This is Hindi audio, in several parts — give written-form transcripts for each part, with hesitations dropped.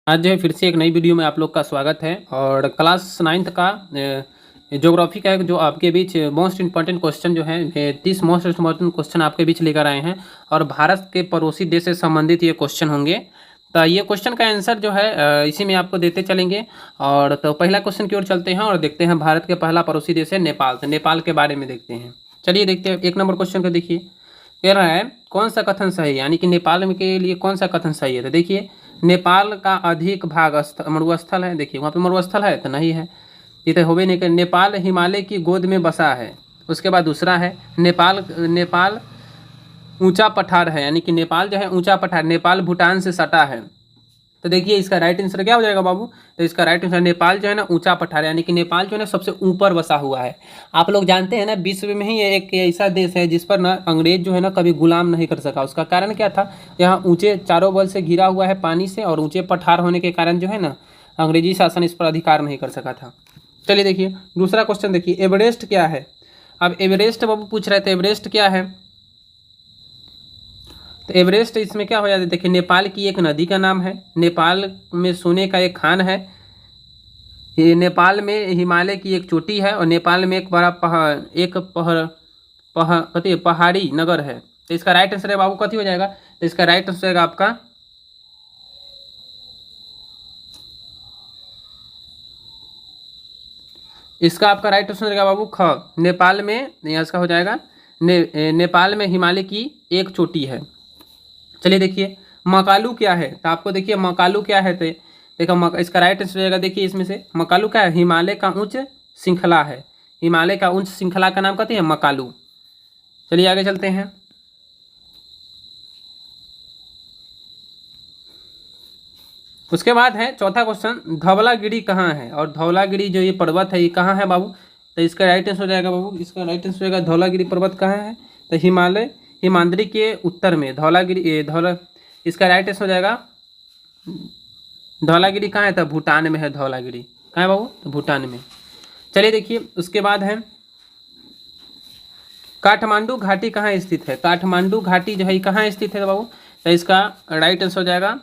आज जो है फिर से एक नई वीडियो में आप लोग का स्वागत है। और क्लास 9th का ज्योग्राफी का जो आपके बीच मोस्ट इंपॉर्टेंट क्वेश्चन जो है 30 मोस्ट इंपॉर्टेंट क्वेश्चन आपके बीच लेकर आए हैं। और भारत के पड़ोसी देश से संबंधित ये क्वेश्चन होंगे। तो ये क्वेश्चन का आंसर जो है इसी में आपको देते चलेंगे। और तो पहला क्वेश्चन की ओर चलते हैं और देखते हैं भारत के पहला पड़ोसी देश है नेपाल। तो नेपाल के बारे में देखते हैं। चलिए देखते हैं एक नंबर क्वेश्चन को। देखिए कह रहा है कौन सा कथन सही है, यानी कि नेपाल में के लिए कौन सा कथन सही है। तो देखिए नेपाल का अधिक भाग मरुस्थल है। देखिए वहाँ पे मरुस्थल है तो नहीं है, ये तो होबे नहीं कर। नेपाल हिमालय की गोद में बसा है। उसके बाद दूसरा है नेपाल नेपाल ऊंचा पठार है, यानी कि नेपाल जो है ऊंचा पठार, नेपाल भूटान से सटा है। तो देखिए इसका राइट आंसर क्या हो जाएगा बाबू। तो इसका राइट आंसर नेपाल जो है ना ऊंचा पठार, यानी कि नेपाल जो है ना सबसे ऊपर बसा हुआ है। आप लोग जानते हैं ना विश्व में ही ये एक ऐसा देश है जिस पर ना अंग्रेज जो है ना कभी गुलाम नहीं कर सका। उसका कारण क्या था, यहाँ ऊंचे चारों बगल से घिरा हुआ है पानी से, और ऊंचे पठार होने के कारण जो है ना अंग्रेजी शासन इस पर अधिकार नहीं कर सका था। चलिए देखिए दूसरा क्वेश्चन। देखिए एवरेस्ट क्या है। अब एवरेस्ट बाबू पूछ रहे थे एवरेस्ट क्या है। तो एवरेस्ट इसमें क्या हो जाता है, देखिए नेपाल की एक नदी का नाम है, नेपाल में सोने का एक खान है, ये नेपाल में हिमालय की एक चोटी है, और नेपाल में एक बड़ा पहाड़ी नगर है। तो इसका राइट आंसर है बाबू कथी हो जाएगा। तो इसका राइट आंसर है आपका इसका आपका राइट आंसर रहेगा बाबू ख। नेपाल में यहाँ इसका हो जाएगा नेपाल में हिमालय की एक चोटी है। चलिए देखिए मकालू क्या है। तो आपको देखिए मकालू क्या है। तो देखो इसका राइट आंसर रहेगा, देखिए इसमें से मकालू क्या है, हिमालय का उच्च श्रृंखला है। हिमालय का उच्च श्रृंखला का नाम कहते हैं मकालू। चलिए आगे चलते हैं। उसके बाद है चौथा क्वेश्चन, धवलागिरी कहाँ है। और धवलागिरी जो ये पर्वत है ये कहाँ है बाबू। तो इसका राइट आंसर हो जाएगा बाबू, इसका राइट आंसर रहेगा धवलागिरी पर्वत कहाँ है। तो हिमाद्री के उत्तर में धौला इसका राइट आंसर हो जाएगा धौलागिरी कहाँ है। तो भूटान में है धौलागिरी। कहाँ है बाबू, तो भूटान में। चलिए देखिए उसके बाद है काठमांडू घाटी कहाँ स्थित है। काठमांडू घाटी जो है कहाँ स्थित है बाबू। तो इसका राइट आंसर हो जाएगा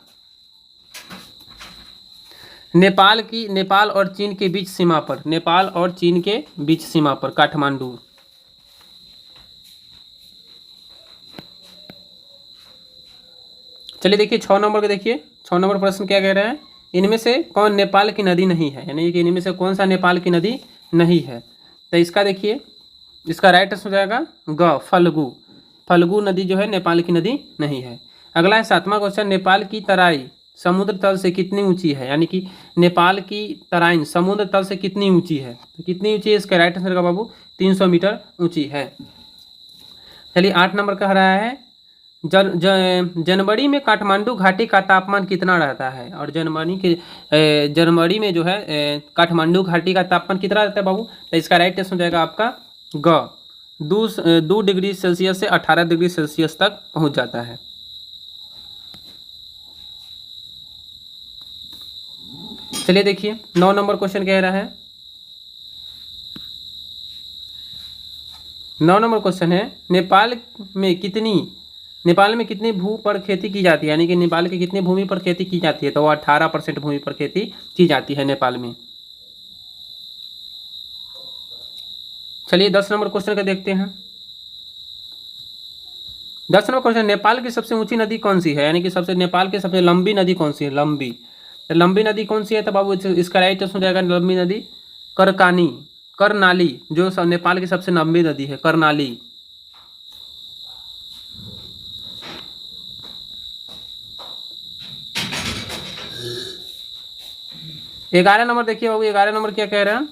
नेपाल और चीन के बीच सीमा पर, नेपाल और चीन के बीच सीमा पर काठमांडू। चलिए देखिए 6 नंबर को। देखिए 6 नंबर प्रश्न क्या कह रहे हैं, इनमें से कौन नेपाल की नदी नहीं है, यानी कि इनमें से कौन सा नेपाल की नदी नहीं है। तो इसका देखिए इसका राइट आंसर हो जाएगा ग फल्गु। फल्गु नदी जो है नेपाल की नदी नहीं है। अगला है 7वां क्वेश्चन, नेपाल की तराई समुद्र तल से कितनी ऊंची है, यानी कि नेपाल की तराई समुद्र तल से कितनी ऊंची है। तो कितनी ऊंची है, इसका राइट आंसर का बाबू 300 मीटर ऊंची है। चलिए 8 नंबर कह रहा है जनवरी में काठमांडू घाटी का तापमान कितना रहता है। और जनवरी में जो है काठमांडू घाटी का तापमान कितना रहता है बाबू। तो इसका राइट आंसर हो जाएगा आपका ग 2 डिग्री सेल्सियस से 18 डिग्री सेल्सियस तक पहुंच जाता है। चलिए देखिए 9 नंबर क्वेश्चन कह रहा है, 9 नंबर क्वेश्चन है नेपाल में कितनी भू पर खेती की जाती है, यानी कि नेपाल की कितनी भूमि पर खेती की जाती है। तो 18% भूमि पर खेती की जाती है नेपाल में। चलिए 10 नंबर क्वेश्चन का देखते हैं। 10 नंबर क्वेश्चन, नेपाल की सबसे ऊंची नदी कौन सी है, यानी कि नेपाल की सबसे लंबी नदी कौन सी है। लंबी नदी कौन सी है। तो बाबू इसका राइट आंसर हो जाएगा लंबी नदी करनाली, जो नेपाल की सबसे लंबी नदी है करनाली। ग्यारह नंबर देखिए बाबू, 11 नंबर क्या कह रहे हैं।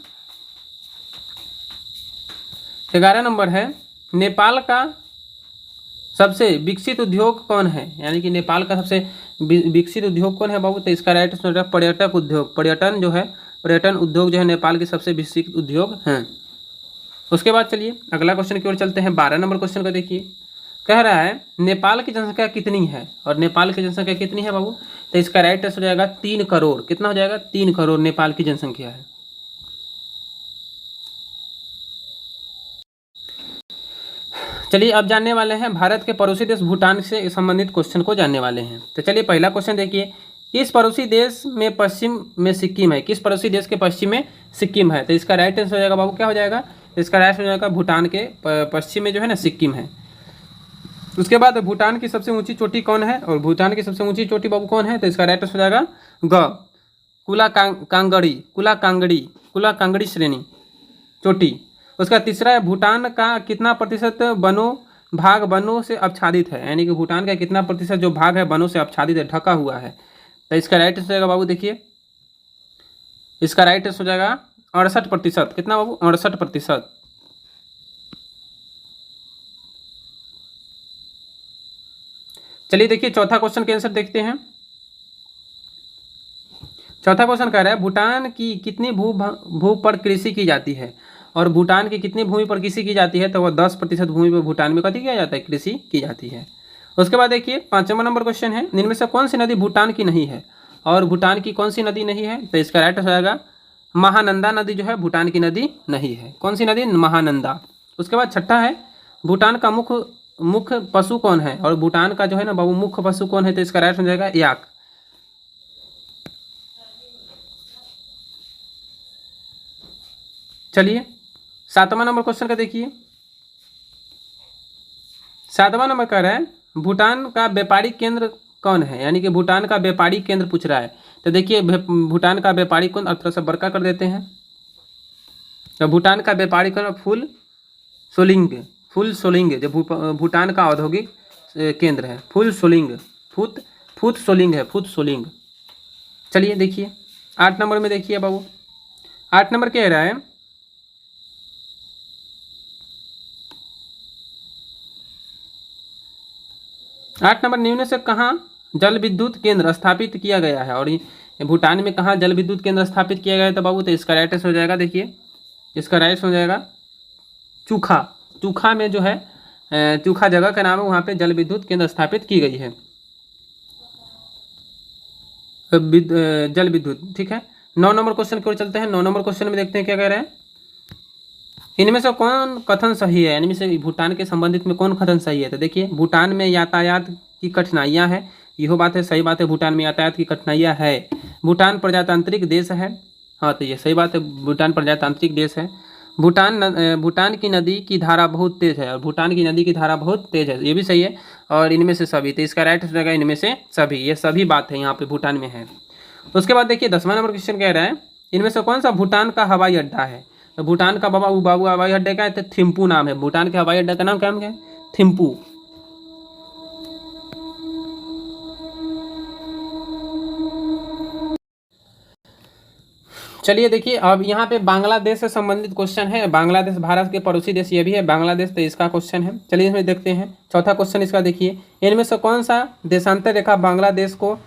11 नंबर है नेपाल का सबसे विकसित उद्योग कौन है, यानी कि नेपाल का सबसे विकसित उद्योग कौन है बाबू। तो इसका राइट आंसर है पर्यटक उद्योग। पर्यटन उद्योग जो है नेपाल के सबसे विकसित उद्योग हैं। उसके बाद चलिए अगला क्वेश्चन की ओर चलते हैं। 12 नंबर क्वेश्चन को देखिए, कह रहा है नेपाल की जनसंख्या कितनी है। और नेपाल की जनसंख्या कितनी है बाबू। तो इसका राइट आंसर हो जाएगा 3 करोड़। कितना हो जाएगा, 3 करोड़ नेपाल की जनसंख्या है। चलिए अब जानने वाले हैं भारत के पड़ोसी देश भूटान से संबंधित क्वेश्चन को जानने वाले हैं। तो चलिए पहला क्वेश्चन देखिए, किस पड़ोसी देश में पश्चिम में सिक्किम है? किस पड़ोसी देश के पश्चिम में सिक्किम है? तो इसका राइट आंसर हो जाएगा बाबू, क्या हो जाएगा? इसका राइट हो जाएगा भूटान के पश्चिम में जो है ना सिक्किम है। उसके बाद भूटान की सबसे ऊंची चोटी कौन है? और भूटान की सबसे ऊंची चोटी बाबू कौन है? तो इसका राइट आंसर हो जाएगा ग कुला कांगड़ी श्रेणी चोटी। उसका तीसरा है भूटान का कितना प्रतिशत भाग वनों से आच्छादित है? यानी कि भूटान का कितना प्रतिशत जो भाग है वनों से आच्छादित है, ढका हुआ है? तो इसका राइट आंसर हो जाएगा बाबू, देखिए इसका राइट आंसर हो जाएगा 68%। कितना बाबू? 68%। चलिए देखिए चौथा क्वेश्चन के आंसर देखते हैं। चौथा क्वेश्चन कह रहा है भूटान की कितनी भू पर कृषि की जाती है? और भूटान की कितनी भूमि पर कृषि की जाती है? तो वह 10% भूमि पर भूटान में कथी किया जाता है? कृषि की जाती है। उसके बाद देखिए 5वां नंबर क्वेश्चन है, इनमें से कौन सी नदी भूटान की नहीं है? और भूटान की कौन सी नदी नहीं है? तो इसका राइट हो जाएगा महानंदा नदी जो है भूटान की नदी नहीं है। कौन सी नदी? महानंदा। उसके बाद छठा है भूटान का मुख्य पशु कौन है? और भूटान का जो है ना बाबू मुख्य पशु कौन है? तो इसका राइट हो जाएगा याक। चलिए 7वां नंबर क्वेश्चन का देखिए। 7वां नंबर कह रहा है भूटान का व्यापारिक केंद्र कौन है? यानी कि भूटान का व्यापारिक केंद्र पूछ रहा है। तो देखिए भूटान का व्यापारिक केंद्र थोड़ा सा बड़का कर देते हैं। तो भूटान का व्यापारिक केंद्र फुल सोलिंग जो भूटान का औद्योगिक केंद्र है, फुट सोलिंग। चलिए देखिए 8 नंबर में देखिए बाबू, 8 नंबर कह रहा है 8 नंबर निम्न से कहाँ जल विद्युत केंद्र स्थापित किया गया है? और भूटान में कहाँ जल विद्युत केंद्र स्थापित किया गया है? तो बाबू तो इसका राइट हो जाएगा, देखिए इसका राइट हो जाएगा चूखा में जो है चूखा जगह का नाम है, वहाँ पे जल विद्युत केंद्र स्थापित की गई है। जल विद्युत, ठीक है। 9 नंबर क्वेश्चन की ओर चलते हैं। 9 नंबर क्वेश्चन में देखते हैं क्या कह रहे हैं, इनमें से कौन कथन सही है? इनमें से भूटान के संबंधित में कौन कथन सही है? तो देखिए भूटान में यातायात की कठिनाइयाँ हैं, यह बात है, सही बात है, भूटान में यातायात की कठिनाइयाँ है। भूटान प्रजातांत्रिक देश है, हाँ तो ये सही बात है, भूटान प्रजातांत्रिक देश है। भूटान की नदी की धारा बहुत तेज है, और भूटान की नदी की धारा बहुत तेज है, ये भी सही है। और इनमें से सभी, तो इसका राइट हो जाएगा इनमें से सभी, ये सभी बात है यहाँ पे भूटान में है। उसके बाद देखिए 10वां नंबर क्वेश्चन कह रहा है इनमें से कौन सा भूटान का हवाई अड्डा है? तो भूटान का बाबू हवाई अड्डे का है तो थिम्पू नाम है, भूटान के हवाई अड्डे का नाम क्या है? थिम्पू। चलिए देखिए अब यहाँ पे बांग्लादेश से संबंधित क्वेश्चन है। बांग्लादेश भारत के पड़ोसी देश ये भी है बांग्लादेश, तो इसका क्वेश्चन है। चलिए इसमें देखते हैं चौथा क्वेश्चन इसका देखिए, इनमें से कौन सा देशांतर रेखा बांग्लादेश को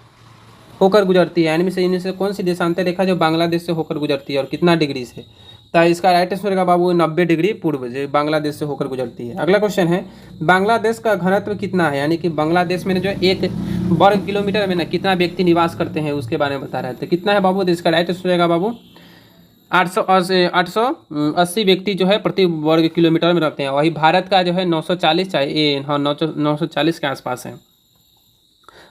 होकर गुजरती है? इनमें से कौन सी देशांतर रेखा जो बांग्लादेश से होकर गुजरती है और कितना डिग्री से? तो इसका राइट आंसर रहेगा बाबू 90 डिग्री पूर्व जो बांग्लादेश से होकर गुजरती है। अगला क्वेश्चन है बांग्लादेश का घनत्व कितना है? यानी कि बांग्लादेश में जो 1 वर्ग किलोमीटर में ना कितना व्यक्ति निवास करते हैं उसके बारे में बता रहा है। तो कितना है बाबू? तो इसका राइट आंसर रहेगा बाबू 880 व्यक्ति जो है प्रति वर्ग किलोमीटर में रहते हैं। वही भारत का जो है 940 हाँ 940 के आसपास है।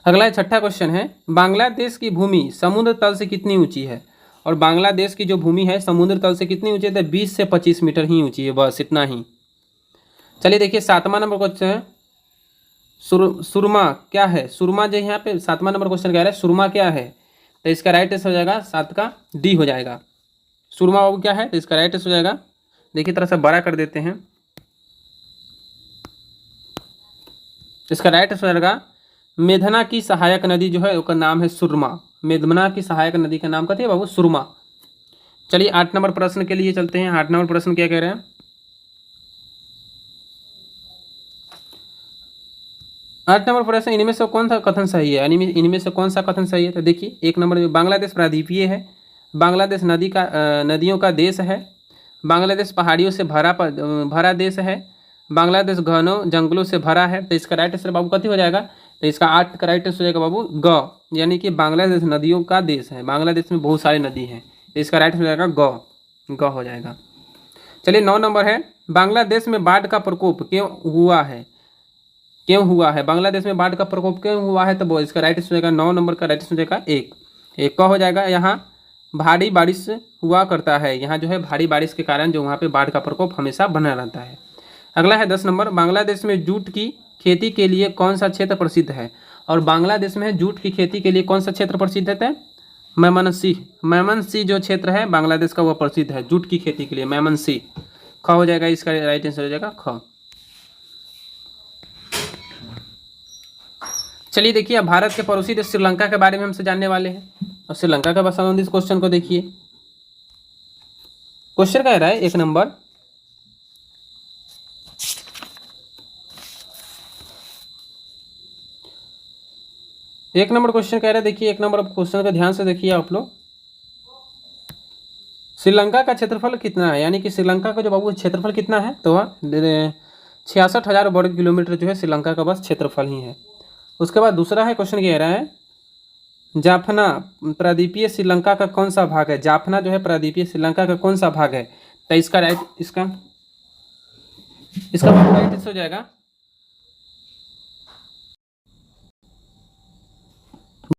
अगला छठा क्वेश्चन है बांग्लादेश की भूमि समुद्र तल से कितनी ऊंची है? और बांग्लादेश की जो भूमि है समुद्र तल से कितनी ऊंची है? तो 20 से 25 मीटर ही ऊंची है, बस इतना ही। चलिए देखिए 7वां नंबर क्वेश्चन है सुरमा क्या है? सुरमा जो यहाँ पे 7वां नंबर क्वेश्चन कह रहा है सुरमा क्या है? तो इसका राइट आंसर हो जाएगा 7 का डी हो जाएगा। सुरमा बाबू क्या है? तो इसका राइट आंसर हो जाएगा, देखिए तरह से बड़ा कर देते हैं, इसका राइट आंसर हो जाएगा मेघना की सहायक नदी जो है उसका नाम है सुरमा। मेघना की सहायक नदी का नाम कहते हैं बाबू सुरमा। चलिए 8 नंबर प्रश्न के लिए चलते हैं। 8 नंबर प्रश्न क्या कह रहे हैं, 8 नंबर प्रश्न इनमें से कौन सा कथन सही है? इनमें से कौन सा कथन सही है? तो देखिए 1 नंबर में बांग्लादेश प्रायद्वीपीय है, बांग्लादेश नदियों का देश है, बांग्लादेश पहाड़ियों से भरा देश है, बांग्लादेश घनों जंगलों से भरा है। तो इसका राइट आंसर बाबू कथी हो जाएगा? तो इसका 8 का राइट आंसर हो जाएगा बाबू ग, यानी कि बांग्लादेश नदियों का देश है, बांग्लादेश में बहुत सारी नदी हैं, तो इसका राइट हो जाएगा ग हो जाएगा। चलिए 9 नंबर है बांग्लादेश में बाढ़ का प्रकोप क्यों हुआ है? क्यों हुआ है, बांग्लादेश में बाढ़ का प्रकोप क्यों हुआ है, तो वो इसका राइट आंसर हो जाएगा 9 नंबर का राइट आंसर हो जाएगा एक का हो जाएगा। यहाँ भारी बारिश हुआ करता है, यहाँ जो है भारी बारिश के कारण जो वहाँ पे बाढ़ का प्रकोप हमेशा बना रहता है। अगला है 10 नंबर, बांग्लादेश में जूट की खेती के लिए कौन सा क्षेत्र प्रसिद्ध है, और बांग्लादेश में जूट की खेती के लिए कौन सा क्षेत्र प्रसिद्ध है, मेमनसिंह जो क्षेत्र है बांग्लादेश का वो प्रसिद्ध है जूट की खेती के लिए, मेमनसिंह। ख हो जाएगा, इसका राइट आंसर हो जाएगा ख। चलिए देखिए, अब भारत के पड़ोसी देश श्रीलंका के बारे में हमसे जानने वाले हैं, और श्रीलंका के संबंधित क्वेश्चन को देखिए। क्वेश्चन कह रहा है 1 नंबर, क्वेश्चन कह रहा है, देखिए 1 नंबर क्वेश्चन का ध्यान से देखिए आप लोग। श्रीलंका का क्षेत्रफल कितना है, यानी कि श्रीलंका का जो बाबू क्षेत्रफल कितना है, तो वह 66,000 वर्ग किलोमीटर जो है श्रीलंका का बस क्षेत्रफल ही है। उसके बाद दूसरा है क्वेश्चन कह रहा है, जाफना प्रायद्वीपीय श्रीलंका का कौन सा भाग है, जाफना जो है प्रायद्वीपीय श्रीलंका का कौन सा भाग है, तो इसका राइट आंसर हो जाएगा